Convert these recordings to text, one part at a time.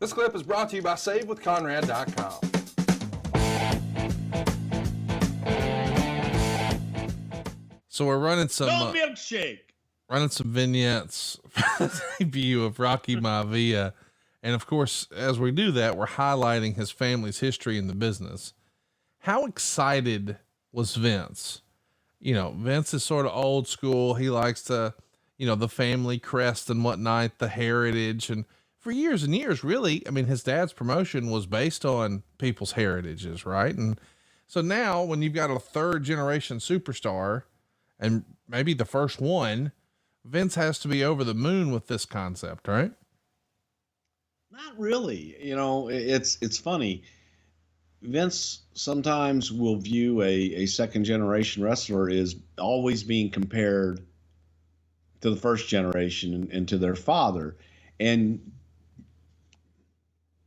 This clip is brought to you by SaveWithConrad.com. So we're running some milkshake. Running some vignettes for the debut of Rocky Maivia. And of course, as we do that, we're highlighting his family's history in the business. How excited was Vince? You know, Vince is sort of old school. He likes to, you know, the family crest and whatnot, the heritage. And for years and years, really, I mean, his dad's promotion was based on people's heritages, right? And so now when you've got a third generation superstar and maybe the first one, Vince has to be over the moon with this concept, right? Not really. You know, it's funny. Vince sometimes will view a second generation wrestler as always being compared to the first generation and to their father. And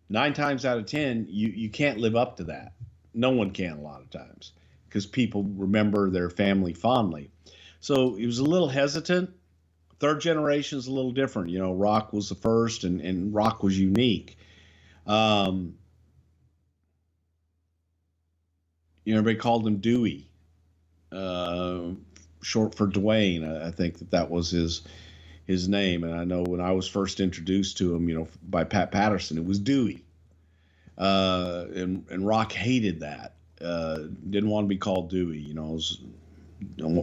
9 times out of 10, you can't live up to that. No one can a lot of times because people remember their family fondly. So he was a little hesitant. Third generation is a little different. You know, Rock was the first and Rock was unique. You know, everybody called him Dewey, short for Dwayne. I think that was his name. And I know when I was first introduced to him, you know, by Pat Patterson, it was Dewey. And Rock hated that. Didn't want to be called Dewey. You know,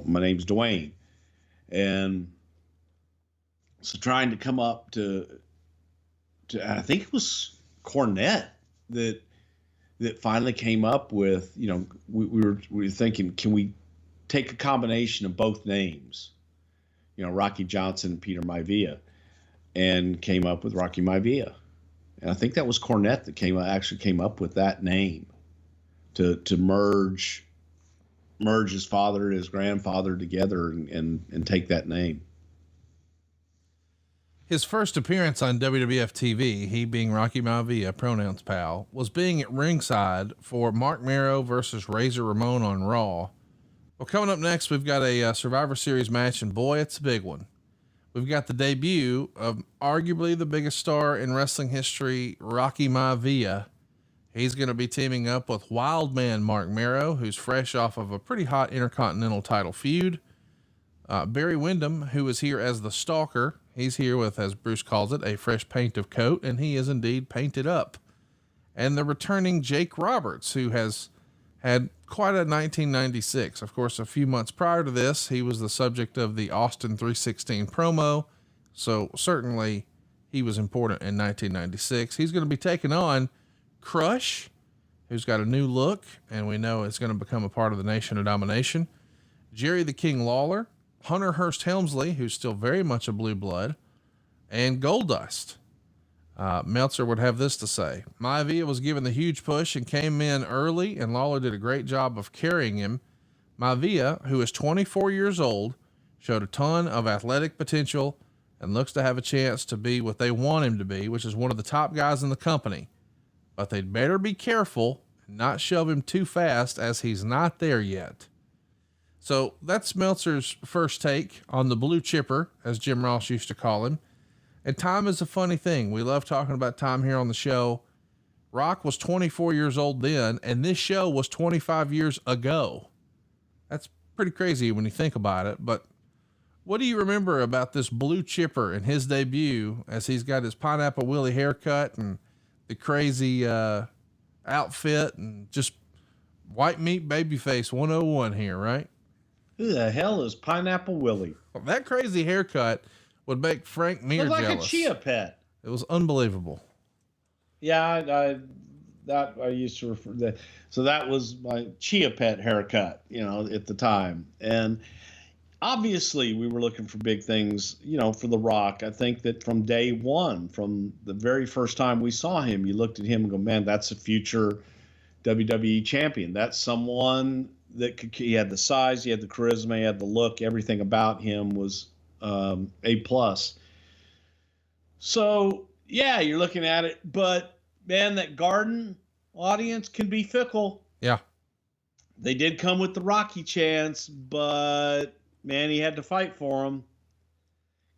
my name's Dwayne. And so trying to come up to I think it was Cornette that finally came up with, you know, we were thinking, can we take a combination of both names, you know, Rocky Johnson and Peter Maivia, and came up with Rocky Maivia. And I think that was Cornette that actually came up with that name to merge his father and his grandfather together and take that name. His first appearance on WWF TV, he being Rocky Maivia, pronouns pal, was being at ringside for Mark Mero versus Razor Ramon on Raw. Well, coming up next, we've got a Survivor Series match, and boy, it's a big one. We've got the debut of arguably the biggest star in wrestling history, Rocky Maivia. He's going to be teaming up with Wildman Mark Mero, who's fresh off of a pretty hot Intercontinental title feud. Barry Windham, who is here as the Stalker. He's here with, as Bruce calls it, a fresh paint of coat, and he is indeed painted up. And the returning Jake Roberts, who has had quite a 1996. Of course, a few months prior to this, he was the subject of the Austin 316 promo. So certainly he was important in 1996. He's going to be taking on Crush, who's got a new look, and we know it's going to become a part of the Nation of Domination. Jerry the King Lawler, Hunter Hearst Helmsley, who's still very much a blue blood, and Goldust. Meltzer would have this to say. Maivia was given the huge push and came in early, and Lawler did a great job of carrying him. Maivia, who is 24 years old, showed a ton of athletic potential and looks to have a chance to be what they want him to be, which is one of the top guys in the company. But they'd better be careful and not shove him too fast, as he's not there yet. So that's Meltzer's first take on the blue chipper, as Jim Ross used to call him. And time is a funny thing. We love talking about time here on the show. Rock was 24 years old then, and this show was 25 years ago. That's pretty crazy when you think about it. But what do you remember about this blue chipper and his debut, as he's got his Pineapple Willie haircut and the crazy outfit and just white meat babyface 101 here, right? Who the hell is Pineapple Willie? Well, that crazy haircut would make Frank Mir like jealous. A chia pet. It was unbelievable. Yeah, I used to refer to that. So that was my chia pet haircut, you know, at the time. And obviously we were looking for big things, you know, for The Rock. I think that from day one, from the very first time we saw him, you looked at him and go, man, that's a future WWE champion. That's someone that he had the size, he had the charisma, he had the look, everything about him was A+. So yeah, you're looking at it, but man, that Garden audience can be fickle. Yeah. They did come with the Rocky chance, but man, he had to fight for him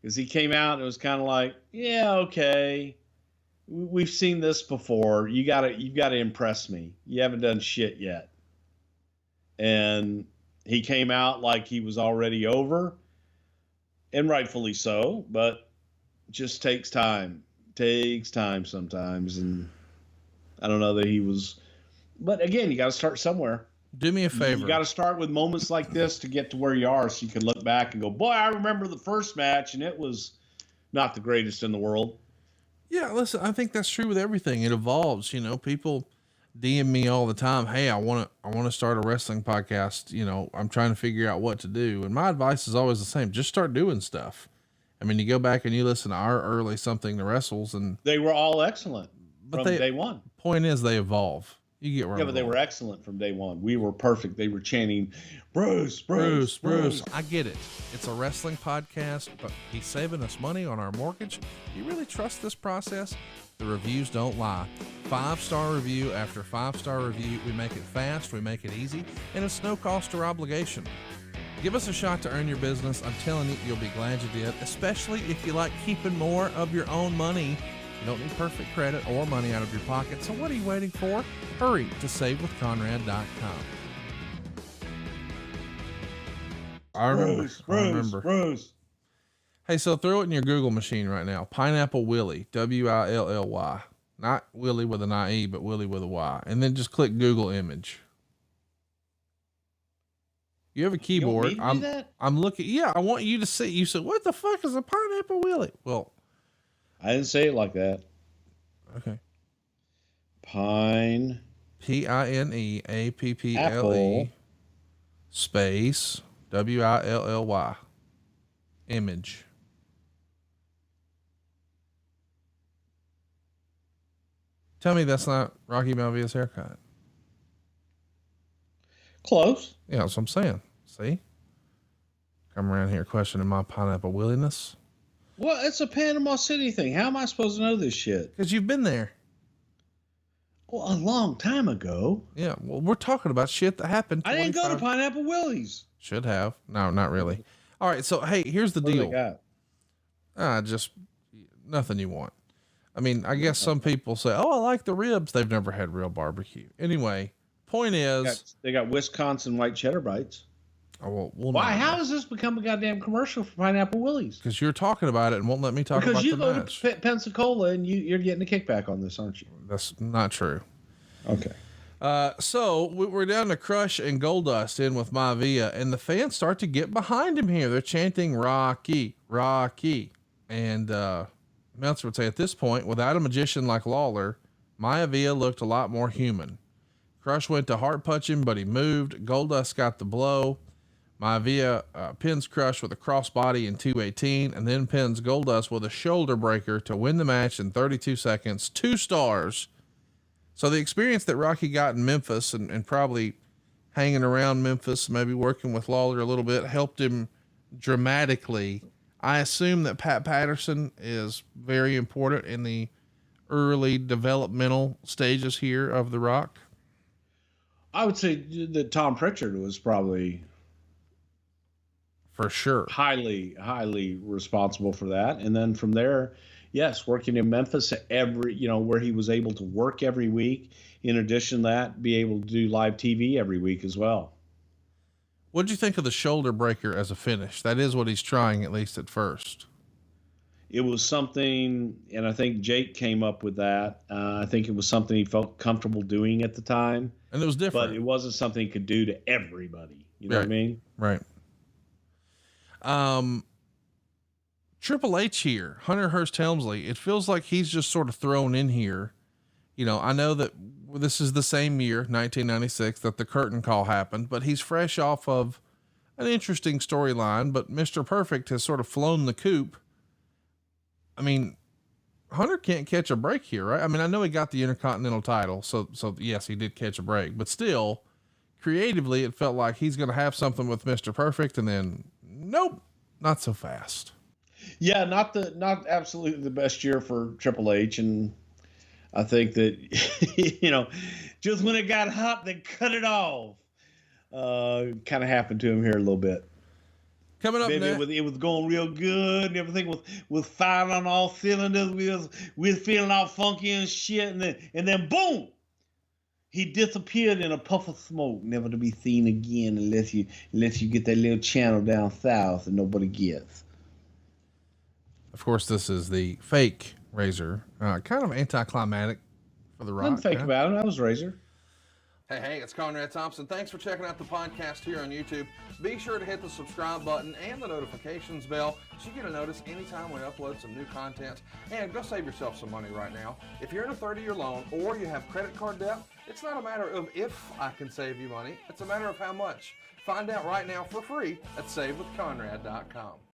because he came out and it was kind of like, yeah, okay. we've seen this before. You've got to impress me. You haven't done shit yet. And he came out like he was already over, and rightfully so, but just takes time. Takes time sometimes, and I don't know that he was. But again, you got to start somewhere. Do me a favor. You got to start with moments like this to get to where you are, so you can look back and go, "Boy, I remember the first match, and it was not the greatest in the world." Yeah, listen, I think that's true with everything. It evolves. You know, people DM me all the time. Hey, I want to start a wrestling podcast. You know, I'm trying to figure out what to do. And my advice is always the same. Just start doing stuff. I mean, you go back and you listen to our early Something to Wrestles, and they were all excellent from day one. Point is, they evolve. You get where yeah, but they were excellent from day one. We were perfect. They were chanting, Bruce, Bruce, Bruce. I get it. It's a wrestling podcast, but he's saving us money on our mortgage. You really trust this process? The reviews don't lie. 5-star review after 5-star review. We make it fast, we make it easy, and it's no cost or obligation. Give us a shot to earn your business. I'm telling you, you'll be glad you did, especially if you like keeping more of your own money. You don't need perfect credit or money out of your pocket. So what are you waiting for? Hurry to SaveWithConrad.com. I remember. Bruce. Hey, so throw it in your Google machine right now. Pineapple Willie, Willy. Not Willie with an IE, but Willie with a Y. And then just click Google image. You have a keyboard. You want me to do that? I'm looking. Yeah, I want you to see. You said, what the fuck is a Pineapple Willie? Well, I didn't say it like that. Okay. Pine. Pineapple. Apple. Space. Willy. Image. Tell me that's not Rocky Maivia's haircut. Close. Yeah, that's what I'm saying. See? Come around here questioning my Pineapple Williness. Well, it's a Panama City thing. How am I supposed to know this shit? Because you've been there. Well, a long time ago. Yeah, well, we're talking about shit that happened. I didn't go to Pineapple Willie's. Should have. No, not really. All right, so, hey, here's the deal. Just nothing you want. I mean, I guess some people say, oh, I like the ribs. They've never had real barbecue. Anyway, point is. They got Wisconsin white cheddar bites. Oh, well, why? How has this become a goddamn commercial for Pineapple Willie's? Because you're talking about it and won't let me talk about the match. Because you go to Pensacola and you're getting a kickback on this, aren't you? That's not true. Okay. So we're down to Crush and Goldust in with Maivia, and the fans start to get behind him here. They're chanting Rocky, Rocky. And Meltzer would say at this point, without a magician like Lawler, Maivia looked a lot more human. Crush went to heart punch him, but he moved. Goldust got the blow. Maivia pins Crush with a crossbody in 218 and then pins Goldust with a shoulder breaker to win the match in 32 seconds, 2 stars. So the experience that Rocky got in Memphis and probably hanging around Memphis, maybe working with Lawler a little bit, helped him dramatically. I assume that Pat Patterson is very important in the early developmental stages here of The Rock. I would say that Tom Prichard was probably for sure highly responsible for that. And then from there, yes, working in Memphis where he was able to work every week. In addition to that, be able to do live TV every week as well. What'd you think of the shoulder breaker as a finish? That is what he's trying, at least at first. It was something, and I think Jake came up with that. I think it was something he felt comfortable doing at the time. And it was different. But it wasn't something he could do to everybody. You know what I mean? Right. Triple H here, Hunter Hearst Helmsley. It feels like he's just sort of thrown in here. You know, I know that this is the same year, 1996, that the curtain call happened, but he's fresh off of an interesting storyline, but Mr. Perfect has sort of flown the coop. I mean, Hunter can't catch a break here, right? I mean, I know he got the Intercontinental title, so yes, he did catch a break, but still, creatively, it felt like he's going to have something with Mr. Perfect, and then nope, not so fast. Yeah, not absolutely the best year for Triple H, and I think that just when it got hot, they cut it off. Kind of happened to him here a little bit. Coming up Baby, next. it was going real good and everything was firing on all cylinders. We was feeling all funky and shit, and then boom, he disappeared in a puff of smoke, never to be seen again unless you get that little channel down south that nobody gets. Of course, this is the fake Razor. Kind of anticlimactic for The Rock. Nothing fake about him. That was Razor. Hey, it's Conrad Thompson. Thanks for checking out the podcast here on YouTube. Be sure to hit the subscribe button and the notifications bell so you get a notice anytime we upload some new content. And go save yourself some money right now. If you're in a 30-year loan or you have credit card debt, it's not a matter of if I can save you money. It's a matter of how much. Find out right now for free at SaveWithConrad.com.